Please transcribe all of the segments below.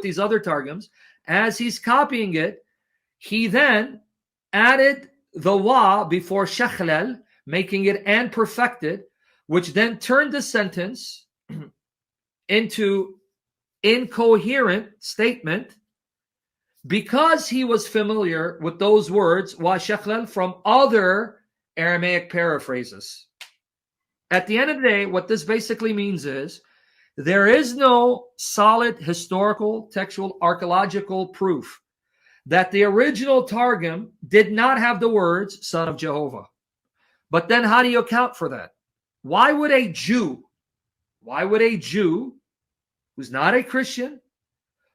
these other targums, as he's copying it, he then added the wa before shakhlal, making it and perfected, which then turned the sentence into incoherent statement because he was familiar with those words wa shakhlal from other Aramaic paraphrases. At the end of the day, what this basically means is there is no solid historical, textual, archaeological proof that the original Targum did not have the words Son of Jehovah. But then how do you account for that? Why would a Jew who's not a Christian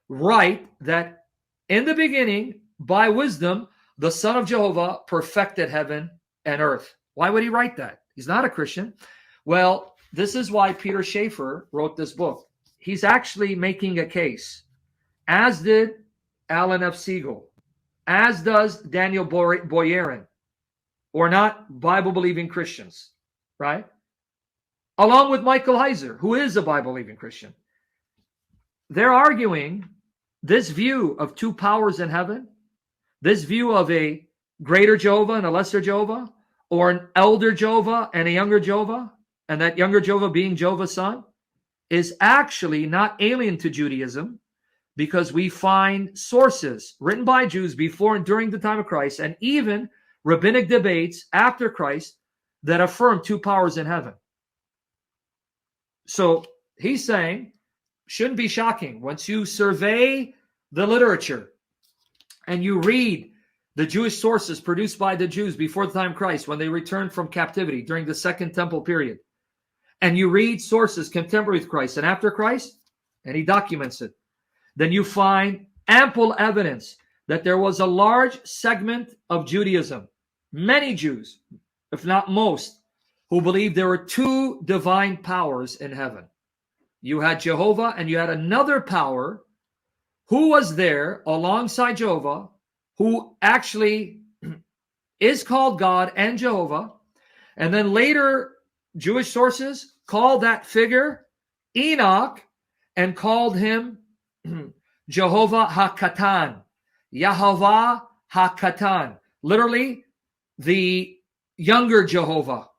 write that in the beginning, by wisdom, the Son of Jehovah perfected heaven and earth? Why would he write that? He's not a Christian. Well, this is why Peter Schaeffer wrote this book. He's actually making a case, as did Alan F. Siegel, as does Daniel Boyarin, or not Bible-believing Christians, right? Along with Michael Heiser, who is a Bible-believing Christian. They're arguing this view of two powers in heaven, this view of a greater Jehovah and a lesser Jehovah, or an elder Jehovah and a younger Jehovah, and that younger Jehovah being Jehovah's son, is actually not alien to Judaism, because we find sources written by Jews before and during the time of Christ, and even rabbinic debates after Christ that affirm two powers in heaven. So he's saying, shouldn't be shocking. Once you survey the literature and you read the Jewish sources produced by the Jews before the time of Christ, when they returned from captivity during the Second Temple period, and you read sources contemporary with Christ and after Christ, and he documents it, then you find ample evidence that there was a large segment of Judaism, many Jews, if not most, who believed there were two divine powers in heaven. You had Jehovah and you had another power who was there alongside Jehovah, who actually is called God and Jehovah. And then later Jewish sources called that figure Enoch and called him Jehovah HaKatan, Yahovah HaKatan, literally the younger Jehovah.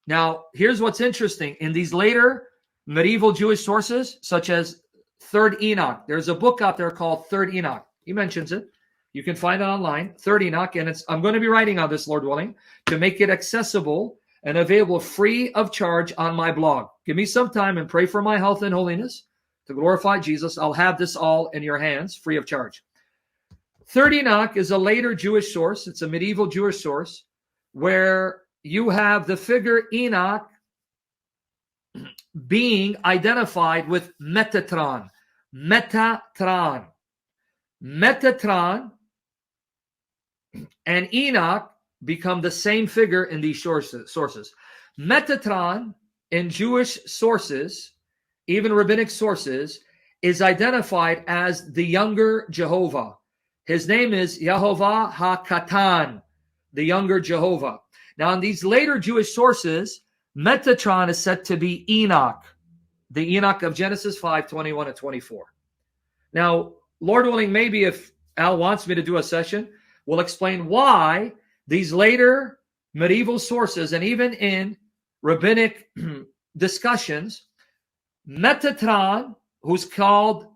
Now, here's what's interesting. In these later medieval Jewish sources, such as Third Enoch, there's a book out there called Third Enoch. He mentions it. You can find it online, Third Enoch, and I'm going to be writing on this, Lord willing, to make it accessible and available free of charge on my blog. Give me some time and pray for my health and holiness to glorify Jesus. I'll have this all in your hands, free of charge. Third Enoch is a later Jewish source. It's a medieval Jewish source where you have the figure Enoch being identified with Metatron. Metatron. Metatron and Enoch become the same figure in these sources. Metatron in Jewish sources, even rabbinic sources, is identified as the younger Jehovah. His name is Yahovah HaKatan, the younger Jehovah. Now, in these later Jewish sources, Metatron is said to be Enoch, the Enoch of Genesis 5, 21 and 24. Now, Lord willing, maybe if Al wants me to do a session, we'll explain why these later medieval sources, and even in rabbinic discussions, Metatron, who's called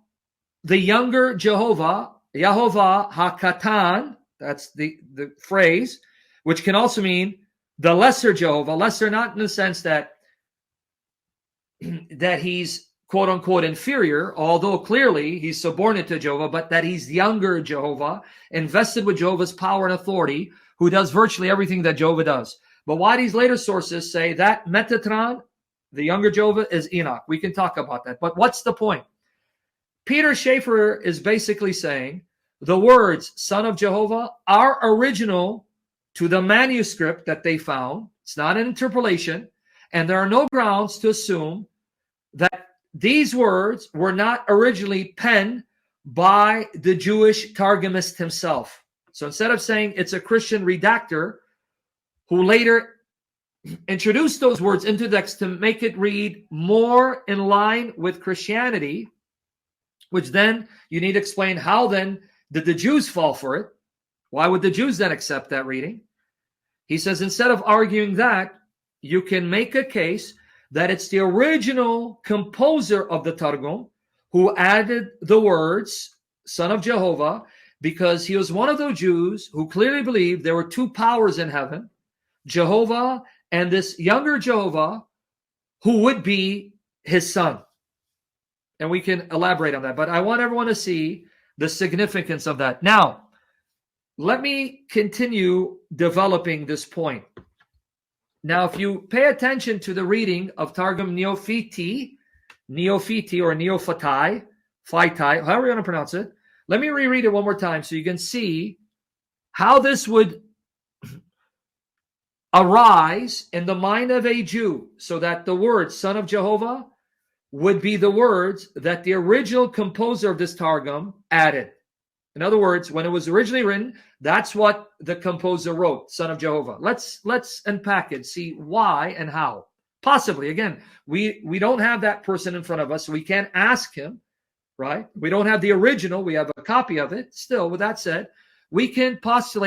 the younger Jehovah, Yahovah HaKatan, that's the phrase, which can also mean the lesser Jehovah, lesser not in the sense that he's quote unquote inferior, although clearly he's subordinate to Jehovah, but that he's younger Jehovah, invested with Jehovah's power and authority, who does virtually everything that Jehovah does. But why these later sources say that Metatron, the younger Jehovah, is Enoch? We can talk about that. But what's the point? Peter Schaeffer is basically saying the words Son of Jehovah are original to the manuscript that they found. It's not an interpolation, and there are no grounds to assume that these words were not originally penned by the Jewish Targumist himself. So instead of saying it's a Christian redactor who later introduced those words into the text to make it read more in line with Christianity, which then you need to explain how then did the Jews fall for it? Why would the Jews then accept that reading? He says, instead of arguing that, you can make a case that it's the original composer of the Targum who added the words, Son of Jehovah, because he was one of those Jews who clearly believed there were two powers in heaven, Jehovah and this younger Jehovah, who would be his son. And we can elaborate on that, but I want everyone to see the significance of that. Now, let me continue developing this point. Now, if you pay attention to the reading of Targum Neofiti or Neophatai, however you want to pronounce it, let me reread it one more time so you can see how this would arise in the mind of a Jew, so that the words Son of Jehovah would be the words that the original composer of this Targum added. In other words, when it was originally written, that's what the composer wrote, Son of Jehovah. Let's unpack it, see why and how. Possibly, again, we don't have that person in front of us, so we can't ask him, right? We don't have the original, we have a copy of it. Still, with that said, we can postulate